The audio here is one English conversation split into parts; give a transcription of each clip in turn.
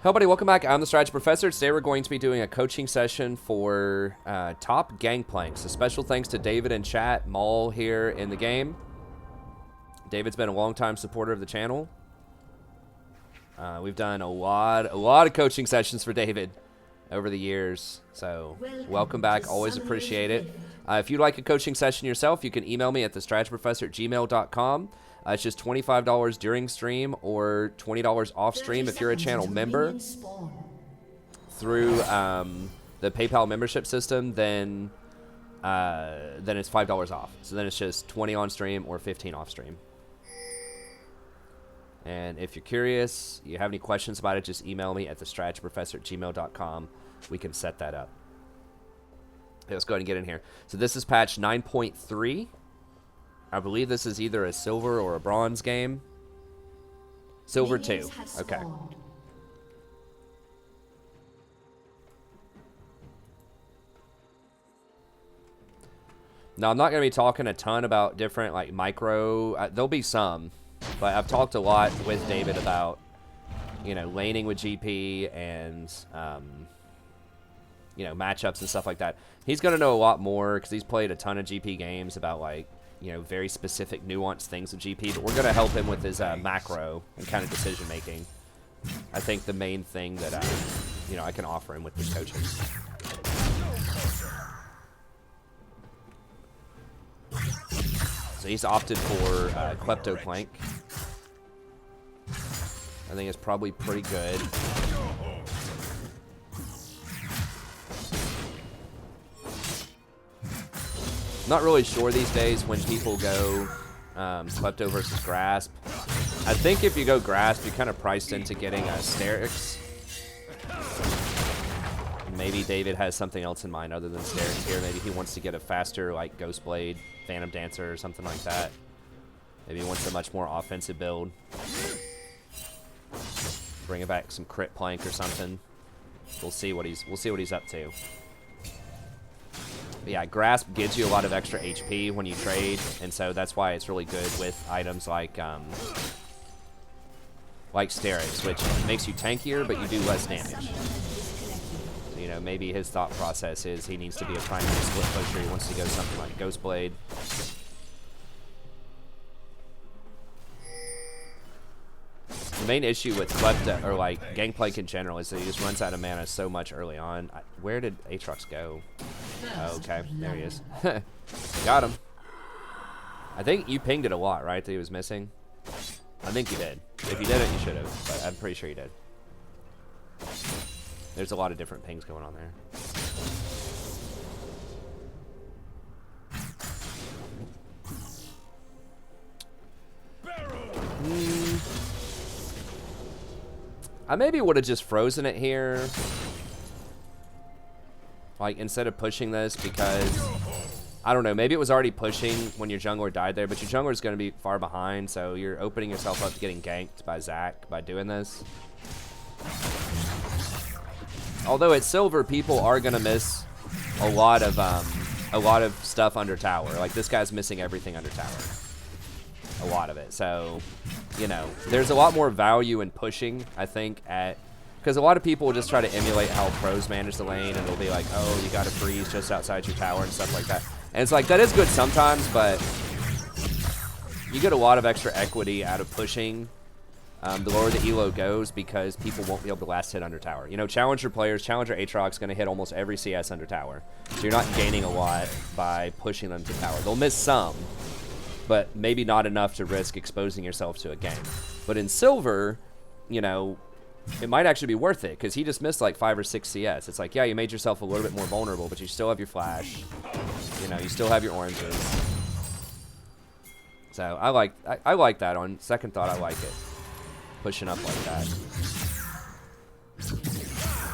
Hello, buddy. Welcome back. I'm the Strategy Professor. Today we're going to be doing a coaching session for top Gangplank. So special thanks to David and chat, Maul here in the game. David's been a long-time supporter of the channel. We've done a lot of coaching sessions for David over the years. So welcome back. Always appreciate it. If you'd like a coaching session yourself, you can email me at thestrategyprofessor@gmail.com. It's just $25 during stream or $20 off stream if you're a channel member through the PayPal membership system. Then it's $5 off. So then it's just 20 on stream or 15 off stream. And if you're curious, you have any questions about it, just email me at thestrategyprofessor@gmail.com. We can set that up. Okay, let's go ahead and get in here. So this is patch 9.3. I believe this is either a silver or a bronze game. Silver 2. Okay. Now, I'm not going to be talking a ton about different, like, micro. There'll be some. But I've talked a lot with David about, you know, laning with GP and, you know, matchups and stuff like that. He's going to know a lot more because he's played a ton of GP games about, like, you know, very specific, nuanced things with GP, but we're going to help him with his macro and kind of decision-making. I think the main thing that, you know, I can offer him with this coaching. So he's opted for Gangplank. I think it's probably pretty good. Not really sure these days when people go Klepto versus Grasp. I think if you go Grasp, you're kind of priced into getting Sterix. Maybe David has something else in mind other than Sterix here. Maybe he wants to get a faster, like, Ghostblade, Phantom Dancer, or something like that. Maybe he wants a much more offensive build. Bring back some crit plank or something. We'll see what he's up to. But yeah, Grasp gives you a lot of extra HP when you trade, and so that's why it's really good with items like Sterix, which makes you tankier, but you do less damage. So, you know, maybe his thought process is he needs to be a primary split pusher. He wants to go something like Ghostblade. The main issue with Klepto, or like Gangplank in general, is that he just runs out of mana so much early on. Where did Aatrox go? Oh, okay, there he is. Got him. I think you pinged it a lot, right, that he was missing? I think you did. If you didn't, you should have, but I'm pretty sure you did. There's a lot of different pings going on there. I maybe would have just frozen it here, like, instead of pushing this, because, I don't know, maybe it was already pushing when your jungler died there, but your jungler is going to be far behind, so you're opening yourself up to getting ganked by Zac by doing this. Although at silver, people are going to miss a lot of stuff under tower. Like, this guy's missing everything under tower. A lot of it. So, you know, there's a lot more value in pushing, I think, because a lot of people will just try to emulate how pros manage the lane, and they'll be like, oh, you got to freeze just outside your tower and stuff like that. And it's like, that is good sometimes, but you get a lot of extra equity out of pushing the lower the elo goes, because people won't be able to last hit under tower. You know, Challenger players, Challenger Aatrox is going to hit almost every CS under tower. So you're not gaining a lot by pushing them to tower. They'll miss some, but maybe not enough to risk exposing yourself to a gank. But in silver, you know, it might actually be worth it, because he just missed like 5 or 6 CS. It's like, yeah, you made yourself a little bit more vulnerable, but you still have your flash. You know, you still have your oranges. So I like that. On second thought, I like it. Pushing up like that.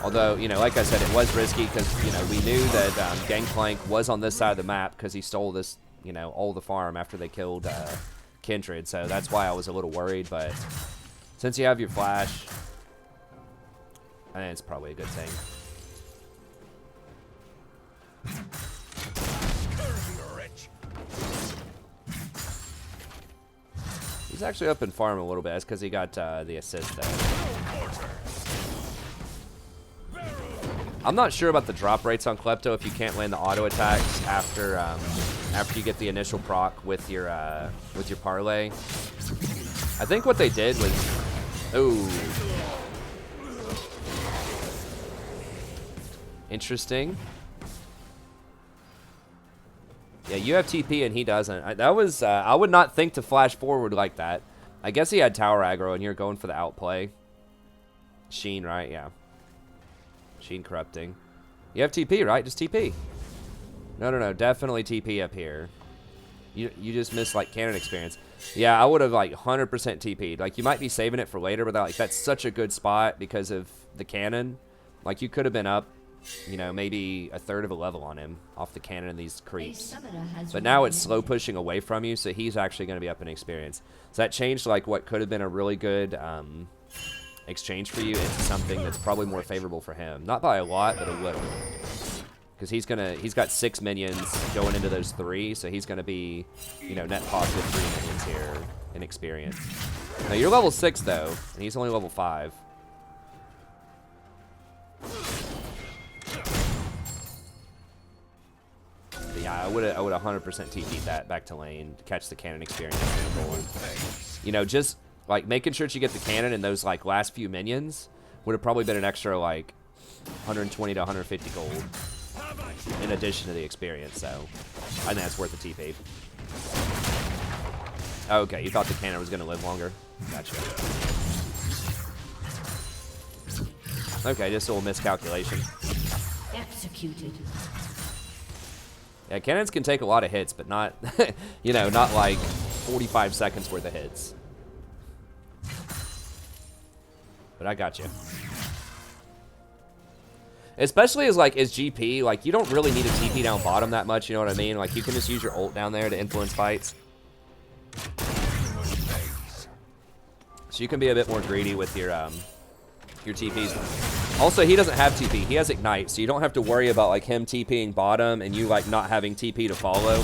Although, you know, like I said, it was risky because, you know, we knew that Gangplank was on this side of the map because he stole this, you know, all the farm after they killed Kindred. So that's why I was a little worried. But since you have your flash, I think it's probably a good thing. He's actually up in farm a little bit. That's because he got the assist there. I'm not sure about the drop rates on Klepto if you can't land the auto attacks after after you get the initial proc with your parlay. I think what they did was, oh, interesting. Yeah, you have TP and he doesn't. That was I would not think to flash forward like that. I guess he had tower aggro and you're going for the outplay. Sheen, right? Yeah. Sheen corrupting. You have TP, right? Just TP. No. Definitely TP up here. You just missed, like, cannon experience. Yeah, I would have, like, 100% TP'd. Like, you might be saving it for later, but, like, that's such a good spot because of the cannon. Like, you could have been up, you know, maybe a third of a level on him off the cannon and these creeps. But now it's slow pushing away from you, so he's actually going to be up in experience. So that changed, like, what could have been a really good exchange for you into something that's probably more favorable for him. Not by a lot, but a little. Because he's got 6 minions going into those 3, so he's gonna be, you know, net positive 3 minions here in experience. Now you're level 6 though, and he's only level 5. But yeah, I would 100% TP'd that back to lane to catch the cannon experience. You know, just like making sure that you get the cannon and those like last few minions would have probably been an extra like 120 to 150 gold in addition to the experience. So I think that's worth the TP. Okay, you thought the cannon was going to live longer. Gotcha. Okay, just a little miscalculation. Executed. Yeah, cannons can take a lot of hits, but not, you know, not like 45 seconds worth of hits. But I got you. Especially as GP, like you don't really need a TP down bottom that much, you know what I mean? Like you can just use your ult down there to influence fights. So you can be a bit more greedy with your TPs. Also, he doesn't have TP. He has Ignite, so you don't have to worry about like him TPing bottom and you like not having TP to follow.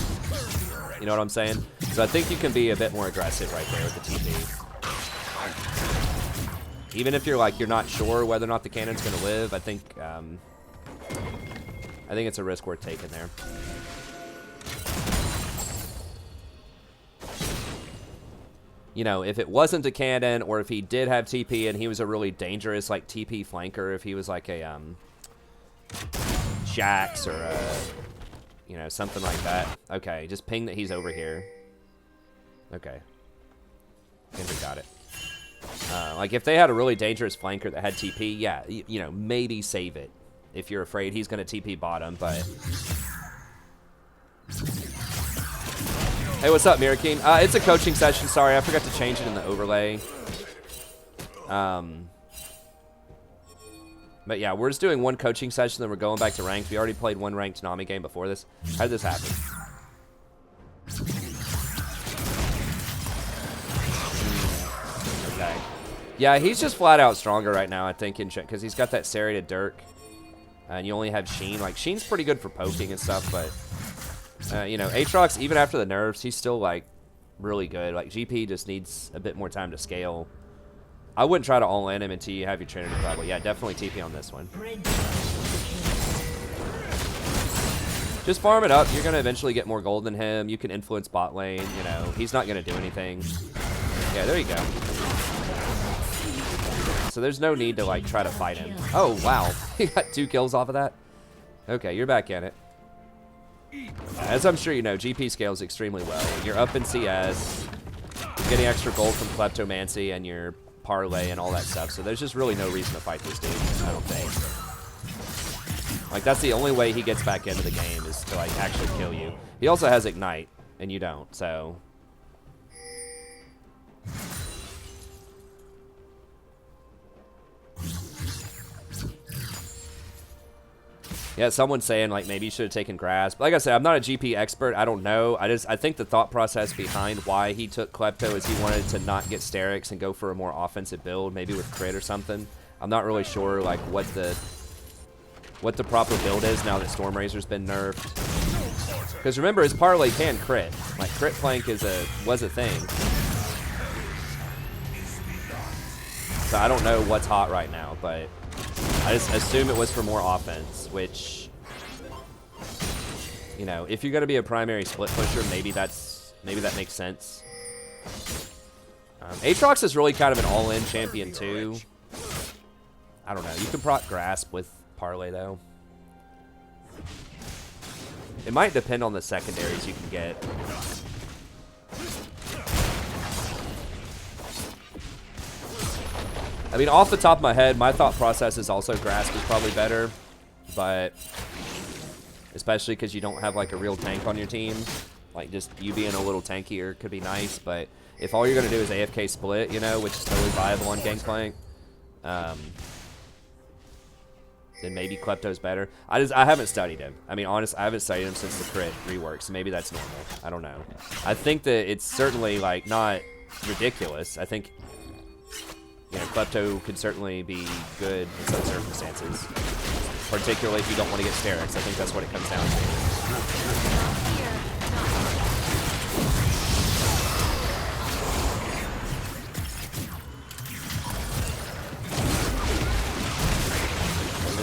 You know what I'm saying? So I think you can be a bit more aggressive right there with the TP. Even if you're like you're not sure whether or not the cannon's gonna live, I think it's a risk worth taking there. You know, if it wasn't a cannon, or if he did have TP and he was a really dangerous like TP flanker, if he was like a Jax or a, you know, something like that. Okay, just ping that he's over here. Okay, Kendrick got it. Like if they had a really dangerous flanker that had TP, yeah, you know, maybe save it if you're afraid he's gonna TP bottom. But hey, what's up, Mirakin? It's a coaching session. Sorry, I forgot to change it in the overlay. But yeah, we're just doing one coaching session, then we're going back to ranked. We already played one ranked Nami game before this. How did this happen? Okay. Yeah, he's just flat out stronger right now, I think, because he's got that serrated Dirk. And you only have Sheen. Like, Sheen's pretty good for poking and stuff, but you know, Aatrox, even after the nerfs, he's still, like, really good. Like, GP just needs a bit more time to scale. I wouldn't try to all-in him until you have your Trinity Club. Yeah, definitely TP on this one. Just farm it up. You're going to eventually get more gold than him. You can influence bot lane. You know, he's not going to do anything. Yeah, there you go. So there's no need to, like, try to fight him. Oh, wow. He got 2 kills off of that. Okay, you're back in it. As I'm sure you know, GP scales extremely well. You're up in CS, you're getting extra gold from Kleptomancy and your parlay and all that stuff, so there's just really no reason to fight this dude, I don't think. Like, that's the only way he gets back into the game is to, like, actually kill you. He also has Ignite, and you don't, so... Yeah, someone's saying, like, maybe you should have taken Grasp. Like I said, I'm not a GP expert. I don't know. I think the thought process behind why he took Klepto is he wanted to not get Sterix and go for a more offensive build, maybe with crit or something. I'm not really sure, like, what the proper build is now that Stormrazor's been nerfed. Because remember, his parlay can crit. Like, crit flank was a thing. So I don't know what's hot right now, but... I just assume it was for more offense, which, you know, if you're going to be a primary split pusher, maybe that makes sense. Aatrox is really kind of an all-in champion too. I don't know. You can proc Grasp with Parlay though. It might depend on the secondaries you can get. I mean, off the top of my head, my thought process is also Grasp is probably better, but especially because you don't have like a real tank on your team. Like just you being a little tankier could be nice, but if all you're gonna do is AFK split, you know, which is totally viable on Gangplank, then maybe Klepto's better. I haven't studied him. I mean, honestly, I haven't studied him since the crit rework, so maybe that's normal. I don't know. I think that it's certainly like not ridiculous. I think, you know, Klepto could certainly be good in some circumstances, particularly if you don't want to get Sterix. I think that's what it comes down to.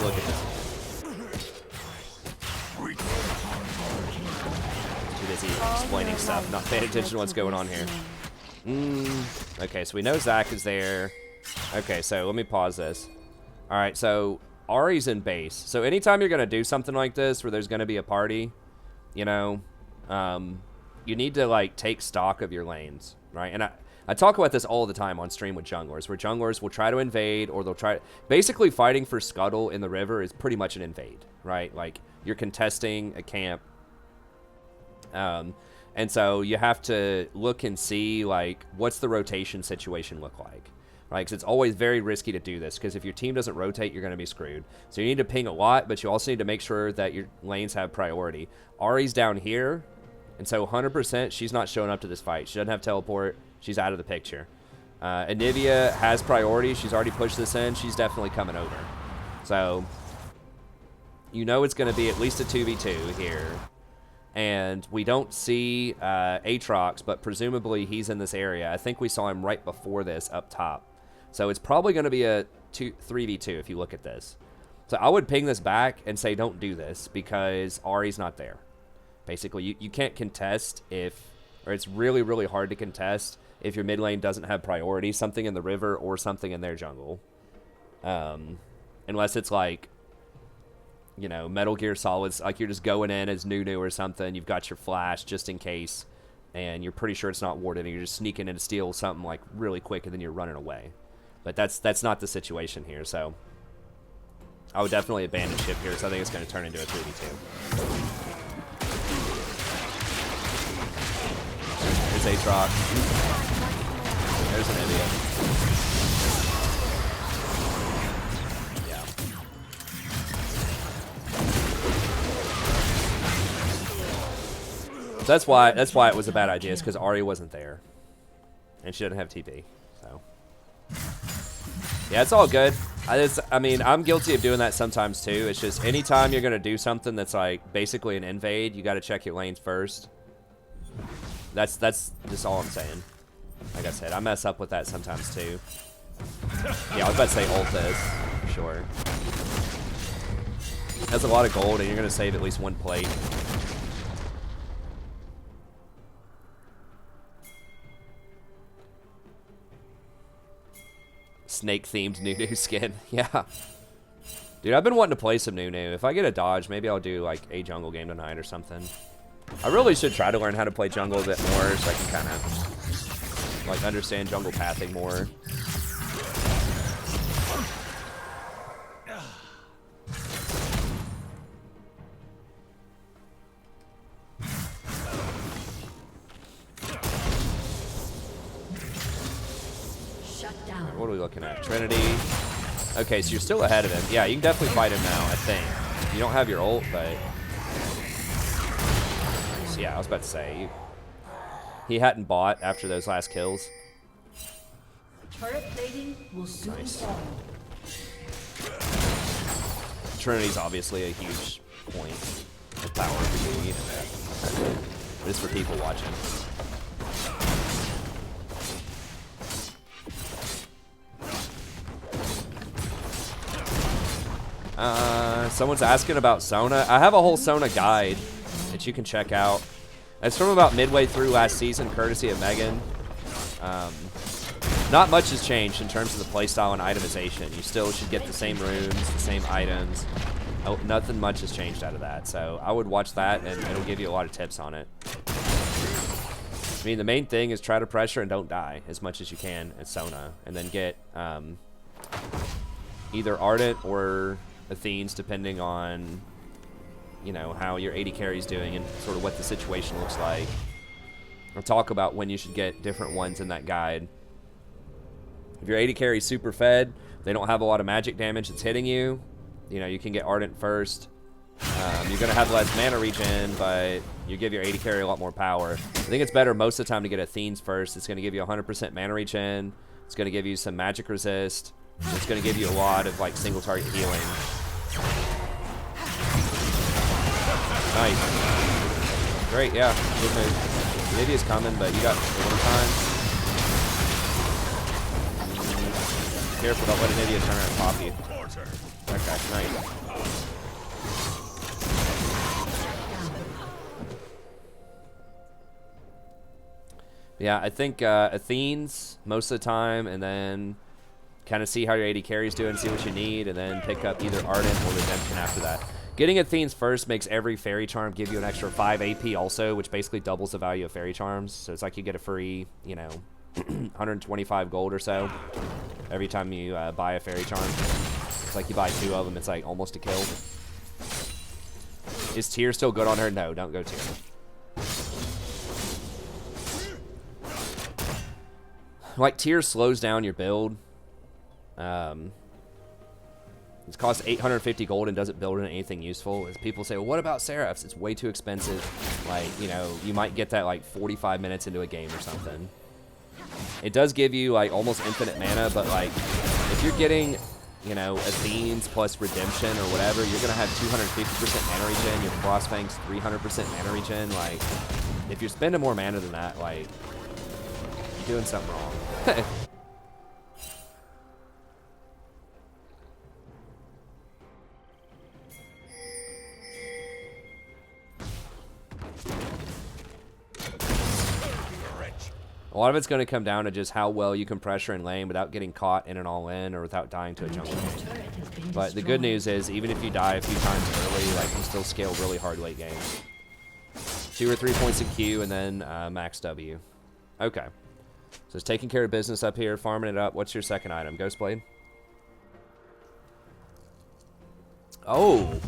Look at this. Too busy explaining stuff, not paying attention to what's going on here. Okay, so we know Zach is there. Okay, so let me pause this. Alright, so Ahri's in base. So anytime you're going to do something like this where there's going to be a party, you know, you need to, like, take stock of your lanes, right? And I talk about this all the time on stream with junglers, where junglers will try to invade, or they'll try... Basically, fighting for Scuttle in the river is pretty much an invade, right? Like, you're contesting a camp. And so you have to look and see, like, what's the rotation situation look like, right? Because it's always very risky to do this, because if your team doesn't rotate, you're going to be screwed. So you need to ping a lot, but you also need to make sure that your lanes have priority. Ahri's down here, and so 100% she's not showing up to this fight. She doesn't have teleport. She's out of the picture. Anivia has priority. She's already pushed this in. She's definitely coming over. So, you know it's going to be at least a 2v2 here. And we don't see Aatrox, but presumably he's in this area. I think we saw him right before this up top. So it's probably going to be a 3v2 if you look at this. So I would ping this back and say don't do this because Ahri's not there. Basically, you can't contest if... Or it's really, really hard to contest if your mid lane doesn't have priority, something in the river or something in their jungle. Unless it's like, you know, Metal Gear Solid's, like you're just going in as Nunu or something, you've got your flash just in case, and you're pretty sure it's not warded, and you're just sneaking in to steal something like really quick, and then you're running away. But that's not the situation here, so I would definitely abandon ship here, so I think it's going to turn into a 3v2. There's Aatrox. There's Anivia. Yeah. So that's why it was a bad idea, is because Ahri wasn't there. And she didn't have TP. So yeah, it's all good. I mean, I'm guilty of doing that sometimes too. It's just anytime you're gonna do something that's like basically an invade, you gotta check your lanes first. That's just all I'm saying. Like I said, I mess up with that sometimes too. Yeah, I was about to say ult this, for sure. That's a lot of gold, and you're gonna save at least one plate. Snake-themed Nunu skin. Yeah. Dude, I've been wanting to play some Nunu. If I get a dodge, maybe I'll do like a jungle game tonight or something. I really should try to learn how to play jungle a bit more so I can kind of like understand jungle pathing more. What are we looking at? Trinity. Okay, so you're still ahead of him. Yeah, you can definitely fight him now, I think. You don't have your ult, but... So yeah, I was about to say, he hadn't bought after those last kills. Nice. Trinity's obviously a huge point of power for you, but it's for people watching. Someone's asking about Sona. I have a whole Sona guide that you can check out. It's from about midway through last season, courtesy of Megan. Not much has changed in terms of the playstyle and itemization. You still should get the same runes, the same items. Oh, nothing much has changed out of that. So I would watch that, and it'll give you a lot of tips on it. I mean, the main thing is try to pressure and don't die as much as you can at Sona. And then get either Ardent or Athenes, depending on, you know, how your AD carry's doing and sort of what the situation looks like. I'll talk about when you should get different ones in that guide. If your AD carry's super fed, they don't have a lot of magic damage that's hitting you, you know, you can get Ardent first. You're going to have less mana regen, but you give your AD carry a lot more power. I think it's better most of the time to get Athenes first. It's going to give you 100% mana regen. It's going to give you some magic resist. It's going to give you a lot of, like, single target healing. Nice. Great, yeah. Good move. Lydia's coming, but you got one time. Careful, don't let an idiot turn around and pop you. Okay, nice. Yeah, I think Athenes most of the time, and then kind of see how your AD carry's doing, see what you need, and then pick up either Ardent or Redemption after that. Getting Athenes first makes every Fairy Charm give you an extra 5 AP also, which basically doubles the value of Fairy Charms. So it's like you get a free, you know, 125 gold or so every time you buy a Fairy Charm. It's like you buy 2 of them, it's like almost a kill. Is Tyr still good on her? No, don't go Tyr. Like, Tyr slows down your build. It costs 850 gold and doesn't build into anything useful. As people say, well, what about Seraphs? It's way too expensive. Like, you know, you might get that like 45 minutes into a game or something. It does give you like almost infinite mana, but like if you're getting, you know, Athenes plus Redemption or whatever, you're gonna have 250% mana regen. Your Frostfang's 300% mana regen. Like, if you're spending more mana than that, like, you're doing something wrong. A lot of it's going to come down to just how well you can pressure and lane without getting caught in an all-in or without dying to a jungle game. But the good news is, even if you die a few times early, like, you still scale really hard late game. 2 or 3 points in Q and then max W. Okay. So it's taking care of business up here, farming it up. What's your second item? Ghostblade? Oh!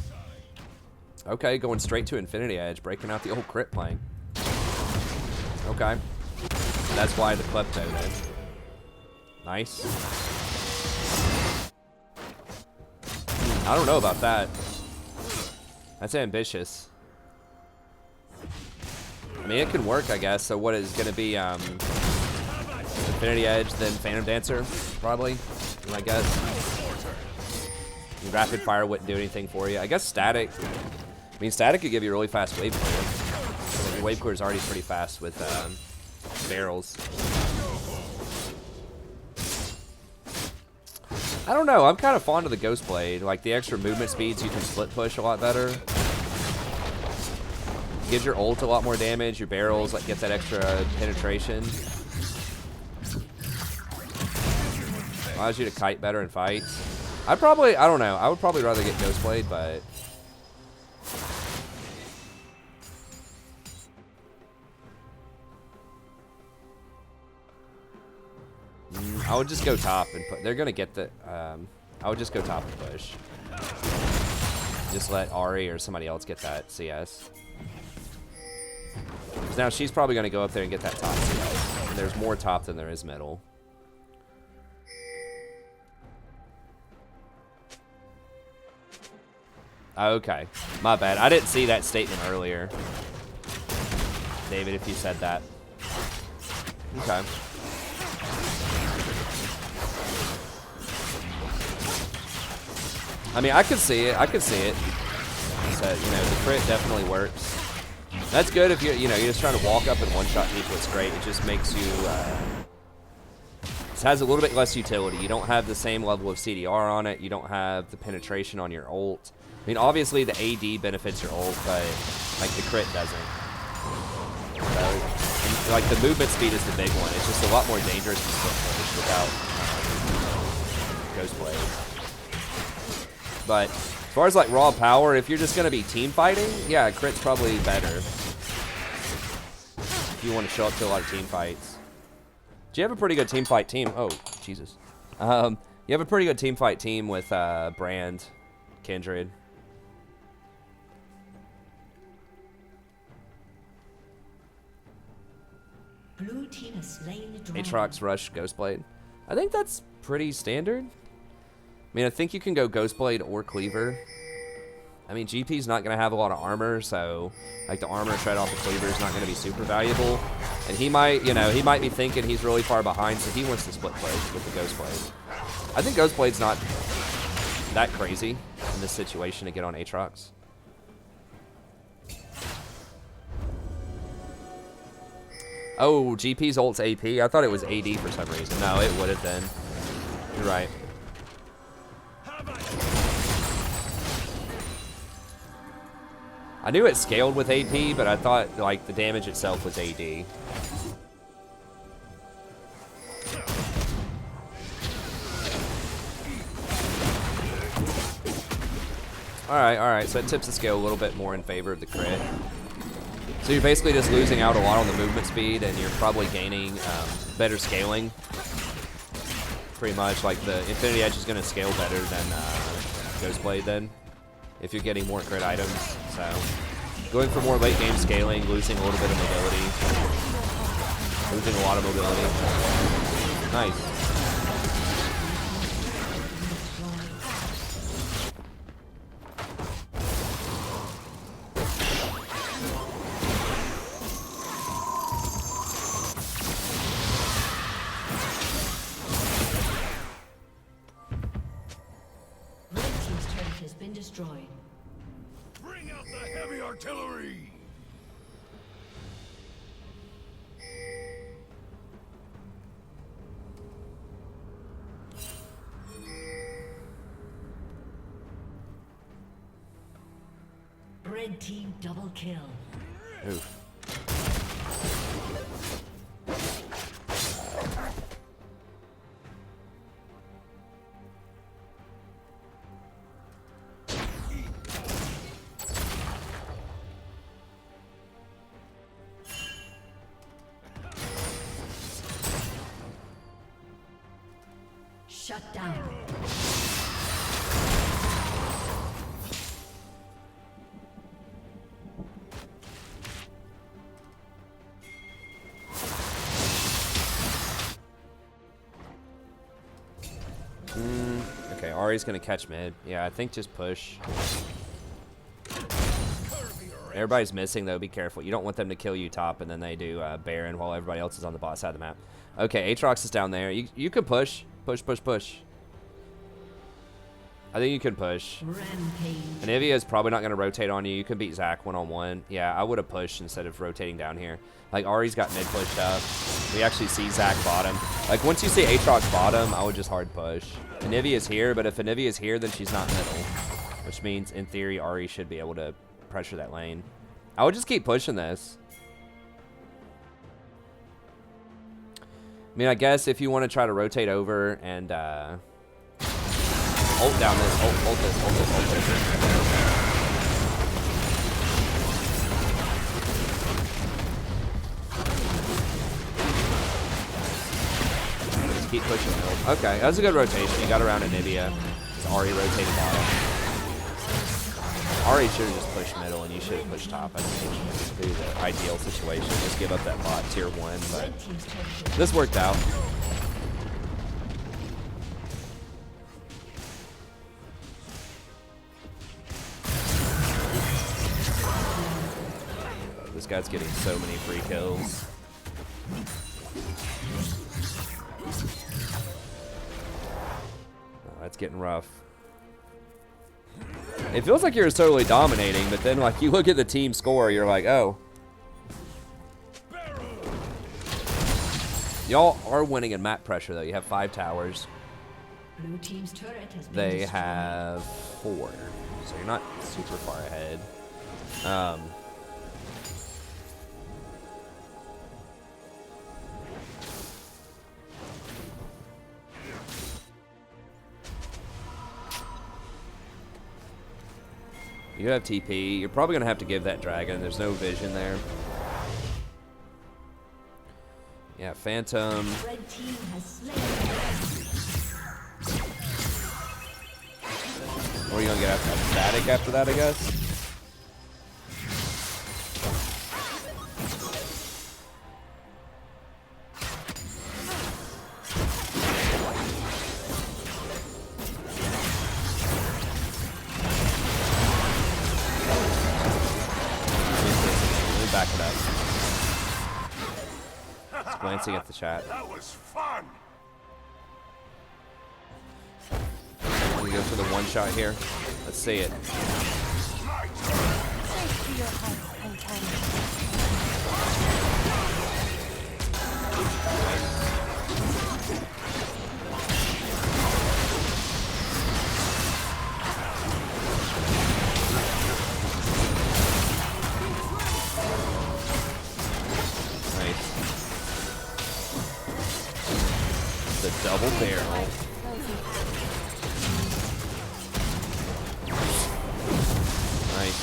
Okay, going straight to Infinity Edge, breaking out the old crit plank. Okay. That's why the Klepto did. Nice. I don't know about that. That's ambitious. I mean, it can work, I guess. So what is going to be Infinity Edge, then Phantom Dancer, probably, I guess. Rapid Fire wouldn't do anything for you. I guess Static. I mean, Static could give you a really fast wave clear. Like, your wave clear is already pretty fast with barrels. I don't know. I'm kind of fond of the Ghostblade. Like, the extra movement speeds, you can split push a lot better. Gives your ult a lot more damage. Your barrels, like, get that extra penetration. Allows you to kite better in fights. I don't know. I would probably rather get Ghostblade, but I would just go top and put. They're gonna get the. I would just go top and push. Just let Ari or somebody else get that CS. Because now she's probably gonna go up there and get that top CS. And there's more top than there is middle. Okay, my bad. I didn't see that statement earlier, David, if you said that. Okay. I mean, I could see it. I could see it. So, you know, the crit definitely works. That's good if you're just trying to walk up and one-shot people. It's great. It just makes you It has a little bit less utility. You don't have the same level of CDR on it. You don't have the penetration on your ult. I mean, obviously the AD benefits your ult, but like the crit doesn't. So, and, like the movement speed is the big one. It's just a lot more dangerous to split push without Ghost Blade. But as far as like raw power, if you're just gonna be team fighting, yeah, crit's probably better. If you want to show up to a lot of team fights. Do you have a pretty good team fight team? Oh, Jesus. You have a pretty good team fight team with Brand, Kindred. Blue team has slain the dragon. Aatrox, Rush, Ghostblade. I think that's pretty standard. I mean, I think you can go Ghostblade or Cleaver. I mean, GP's not going to have a lot of armor, so like the armor shred off the Cleaver is not going to be super valuable. And he might, you know, he might be thinking he's really far behind, so he wants to split play with the Ghostblade. I think Ghostblade's not that crazy in this situation to get on Aatrox. Oh, GP's ult's AP? I thought it was AD for some reason. No, it would have been. You're right. I knew it scaled with AP, but I thought like the damage itself was AD. Alright, so it tips the scale a little bit more in favor of the crit. So you're basically just losing out a lot on the movement speed, and you're probably gaining better scaling. Pretty much, like the Infinity Edge is going to scale better than Ghostblade then, if you're getting more crit items. So going for more late game scaling, losing a little bit of mobility, losing a lot of mobility. Nice. Destroyed. Bring out the heavy artillery. Red team double kill. Oof. Shut down. Okay, Ari's gonna catch mid. Yeah, I think just push. Everybody's missing though, be careful. You don't want them to kill you top and then they do Baron while everybody else is on the bot side of the map. Okay, Aatrox is down there. You can push. Push. I think you can push. Rampage. Anivia is probably not going to rotate on you. You can beat Zac one-on-one. Yeah, I would have pushed instead of rotating down here. Like, Ari's got mid pushed up. We actually see Zac bottom. Like, once you see Aatrox bottom, I would just hard push. Anivia's here, but if Anivia's here, then she's not middle. Which means, in theory, Ari should be able to pressure that lane. I would just keep pushing this. I mean, I guess if you want to try to rotate over and ult down this, ult this. Just keep pushing ult. Okay, that was a good rotation. You got around Anivia. It's Ari rotating bottom. Ari should have just pushed middle, and you should have pushed top. I think it would be the ideal situation. Just give up that bot tier 1, but this worked out. This guy's getting so many free kills. Oh, that's getting rough. It feels like you're totally dominating, but then like you look at the team score, you're like, oh. Y'all are winning in map pressure, though. You have 5 towers. Blue team's turret has been They destroyed. have 4. So you're not super far ahead. You have TP. You're probably going to have to give that dragon. There's no vision there. Yeah, Phantom. Red team has slain the dragon. What are you going to get after that? Static after that, I guess? Let me back it up. Just glancing at the chat. That was fun. Let me go for the one shot here. Let's see it. My turn. Thanks to your heart's content. Nice. The double barrel. Nice.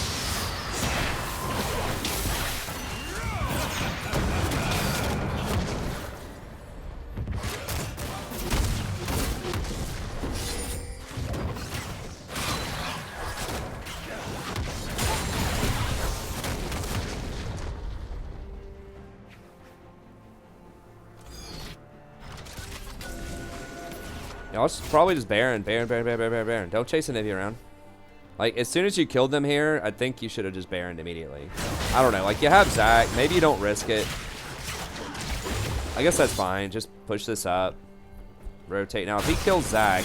Y'all probably just Baron. Don't chase an Ivy around. Like, as soon as you killed them here, I think you should have just Baroned immediately. I don't know. Like, you have Zac. Maybe you don't risk it. I guess that's fine. Just push this up. Rotate. Now, if he kills Zac...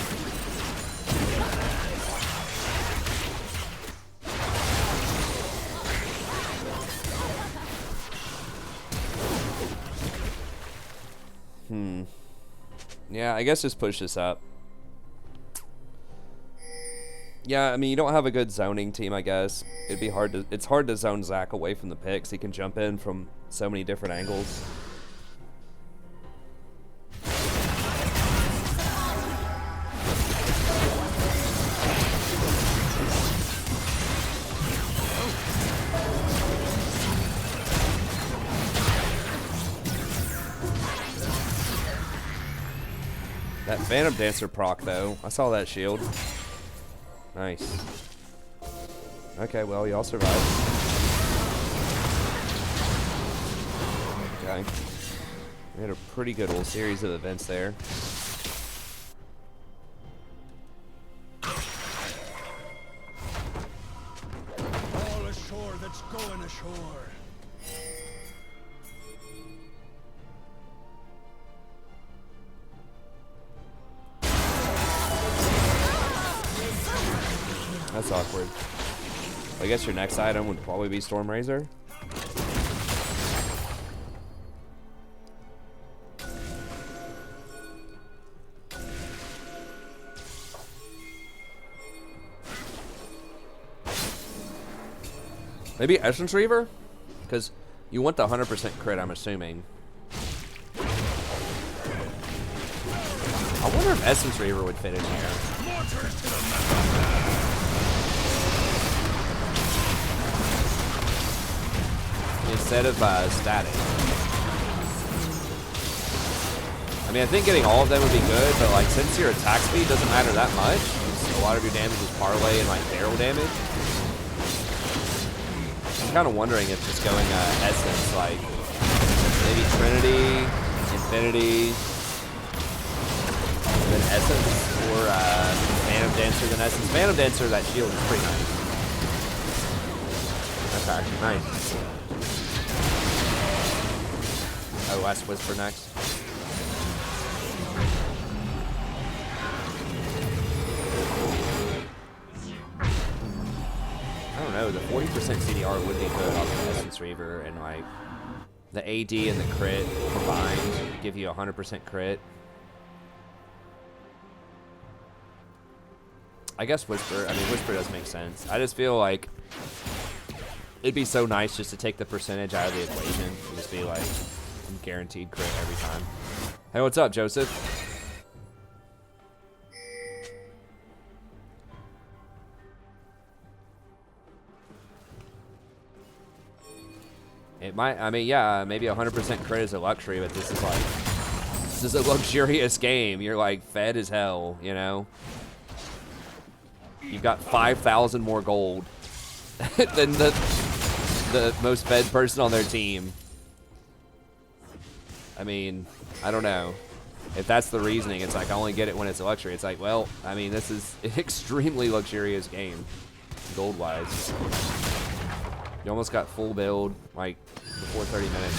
Yeah, I guess just push this up. Yeah, I mean, you don't have a good zoning team, I guess. It'd be hard to... It's hard to zone Zac away from the picks. He can jump in from so many different angles. That Phantom Dancer proc, though. I saw that shield. Nice. Okay, well, y'all survived. Okay. We had a pretty good little series of events there. All ashore that's going ashore. That's awkward. I guess your next item would probably be Storm Razor. Maybe Essence Reaver? Because you want the 100% crit, I'm assuming. I wonder if Essence Reaver would fit in here. Mortars to the map. Instead of static. I mean, I think getting all of them would be good, but like since your attack speed doesn't matter that much, a lot of your damage is parlay and like barrel damage. I'm kind of wondering if just going Essence, like maybe Trinity, Infinity, then Essence, or Phantom Dancer, then Essence. Phantom Dancer, that shield is pretty nice. Okay, nice. Oh, Last Whisper next. I don't know, the 40% CDR would be good off of Essence Reaver, and like, The AD and the crit combined give you 100% crit. I guess Whisper. I mean, Whisper does make sense. I just feel like it'd be so nice just to take the percentage out of the equation and just be like guaranteed crit every time. Hey, what's up, Joseph? It might, I mean, yeah, maybe 100% crit is a luxury, but this is a luxurious game. You're like fed as hell, you know? You've got 5,000 more gold than the most fed person on their team. I mean, I don't know. If that's the reasoning, it's like I only get it when it's a luxury. It's like, well, I mean, this is an extremely luxurious game, gold-wise. You almost got full build, like, before 30 minutes.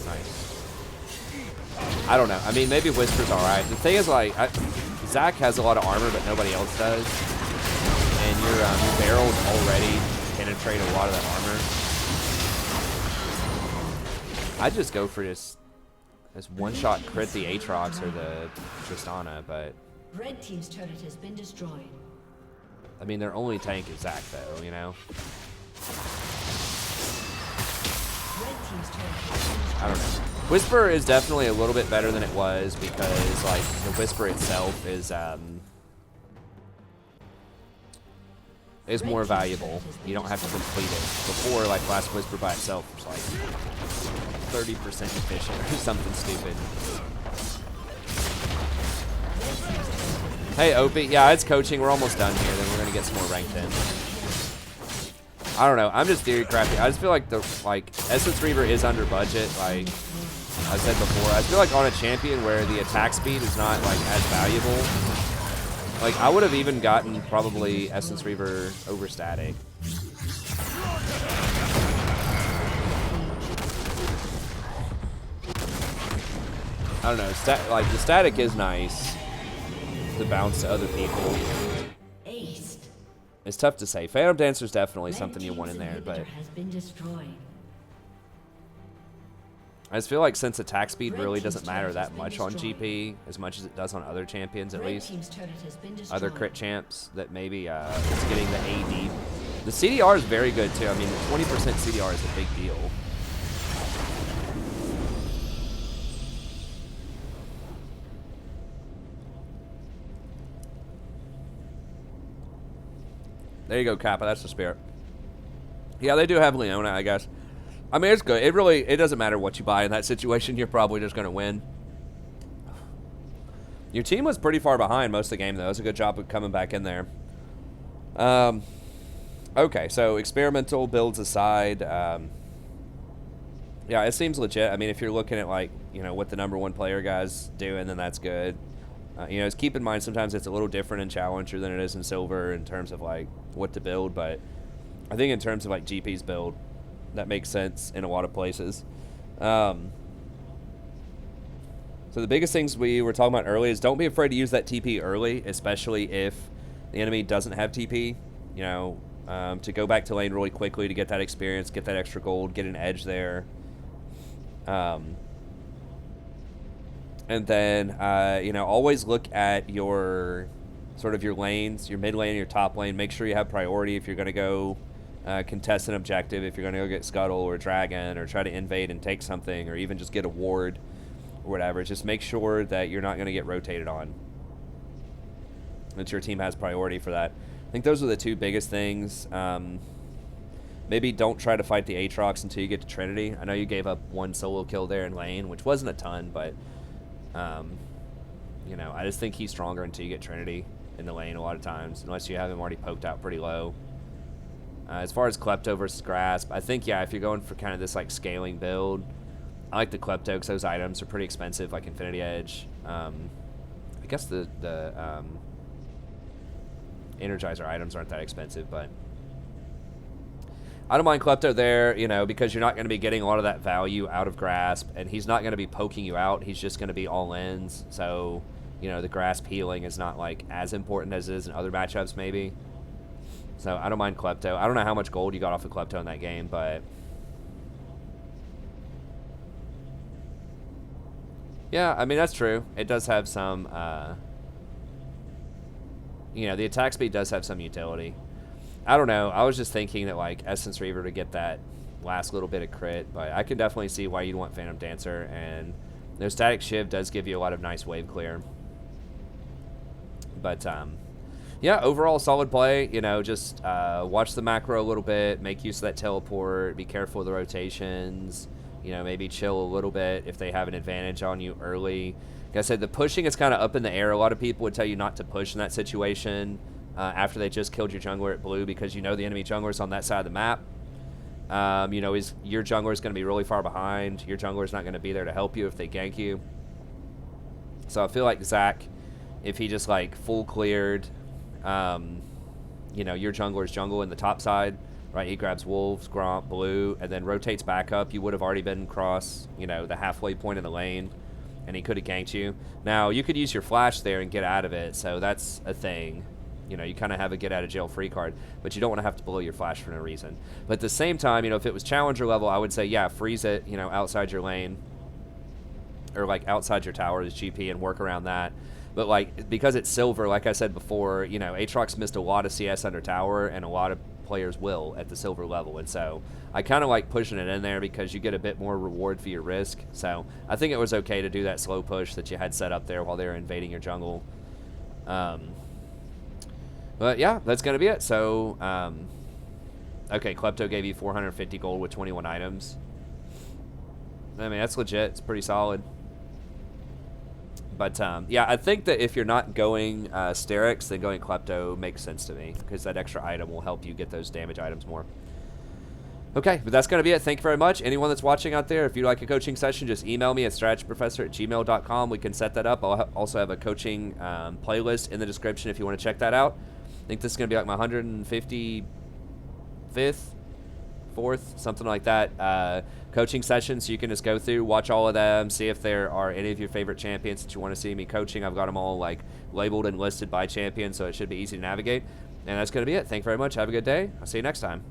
Nice. I don't know. I mean, maybe Whisper's alright. The thing is, like, Zach has a lot of armor, but nobody else does. And your barrels already penetrate a lot of that armor. I'd just go for this one-shot crit the Aatrox or the Tristana, but... Red team's turret has been destroyed. I mean, their only tank is Zac, though, you know? Red team's turret has been destroyed. I don't know. Whisper is definitely a little bit better than it was because, like, the Whisper itself is more valuable. You don't have to complete it. Before, like, last Whisper by itself was, like, 30% efficient or something stupid. Hey, Opie. Yeah, it's coaching. We're almost done here. Then we're going to get some more ranked in. I don't know. I'm just theory crafting. I just feel like Essence Reaver is under budget. Like I said before, I feel like on a champion where the attack speed is not, like, as valuable, like, I would have even gotten probably Essence Reaver over Static. I don't know. Like, the Static is nice. The bounce to other people. It's tough to say. Phantom Dancer is definitely something you want in there, but I just feel like since attack speed really doesn't matter that much on GP as much as it does on other champions, at least other crit champs, that maybe it's getting the AD. The CDR is very good too. I mean, the 20% CDR is a big deal. There you go, Kappa. That's the spirit. Yeah, they do have Leona, I guess. I mean, it's good. It doesn't matter what you buy in that situation. You're probably just going to win. Your team was pretty far behind most of the game, though. It was a good job of coming back in there. Okay, so experimental builds aside. Yeah, it seems legit. I mean, if you're looking at, like, you know, what the #1 player guy's doing, then that's good. You know, just keep in mind sometimes it's a little different in Challenger than it is in Silver in terms of, like, what to build, but I think in terms of, like, GP's build, that makes sense in a lot of places. So the biggest things we were talking about earlier is don't be afraid to use that TP early, especially if the enemy doesn't have TP, you know, to go back to lane really quickly to get that experience, get that extra gold, get an edge there. And then, you know, always look at your sort of your lanes, your mid lane, your top lane. Make sure you have priority if you're going to go contest an objective, if you're going to go get Scuttle or Dragon or try to invade and take something or even just get a ward or whatever. Just make sure that you're not going to get rotated on, that your team has priority for that. I think those are the two biggest things. Maybe don't try to fight the Aatrox until you get to Trinity. I know you gave up one solo kill there in lane, which wasn't a ton, but... you know, I just think he's stronger until you get Trinity in the lane a lot of times, unless you have him already poked out pretty low. As far as Klepto versus Grasp, I think, yeah, if you're going for kind of this, like, scaling build, I like the Klepto because those items are pretty expensive, like Infinity Edge. I guess the Energizer items aren't that expensive, but I don't mind Klepto there, you know, because you're not going to be getting a lot of that value out of Grasp, and he's not going to be poking you out. He's just going to be all ends. So, you know, the Grasp healing is not, like, as important as it is in other matchups, maybe. So I don't mind Klepto. I don't know how much gold you got off of Klepto in that game, but yeah, I mean, that's true. It does have some, you know, the attack speed does have some utility. I don't know. I was just thinking that, like, Essence Reaver to get that last little bit of crit, but I can definitely see why you'd want Phantom Dancer, and their Static Shiv does give you a lot of nice wave clear. But, yeah, overall solid play. You know, just watch the macro a little bit, make use of that teleport, be careful of the rotations, you know, maybe chill a little bit if they have an advantage on you early. Like I said, the pushing is kind of up in the air. A lot of people would tell you not to push in that situation after they just killed your jungler at blue, because you know the enemy jungler is on that side of the map. You know, your jungler is going to be really far behind. Your jungler is not going to be there to help you if they gank you. So I feel like Zach, if he just like full cleared, you know, your jungler's jungle in the top side, right? He grabs Wolves, Gromp, Blue, and then rotates back up. You would have already been across, you know, the halfway point in the lane, and he could have ganked you. Now, you could use your flash there and get out of it, so that's a thing. You know, you kind of have a get out of jail free card, but you don't want to have to blow your flash for no reason. But at the same time, you know, if it was challenger level, I would say, yeah, freeze it, you know, outside your lane, or like outside your tower's GP, and work around that. But like, because it's silver, like I said before, you know, Aatrox missed a lot of CS under tower, and a lot of players will at the silver level, and so I kind of like pushing it in there because you get a bit more reward for your risk. So I think it was okay to do that slow push that you had set up there while they were invading your jungle. But yeah, that's gonna be it. So okay, Klepto gave you 450 gold with 21 items. I mean, that's legit. It's pretty solid. But yeah, I think that if you're not going Sterix, then going Klepto makes sense to me, because that extra item will help you get those damage items more. Okay, but that's going to be it. Thank you very much. Anyone that's watching out there, if you'd like a coaching session, just email me at strategyprofessor@gmail.com. We can set that up. I'll also have a coaching playlist in the description if you want to check that out. I think this is going to be like my 155th, 4th, something like that, coaching session, so you can just go through, watch all of them, see if there are any of your favorite champions that you want to see me coaching. I've got them all like labeled and listed by champion, so it should be easy to navigate. And that's going to be it. Thank you very much. Have a good day. I'll see you next time.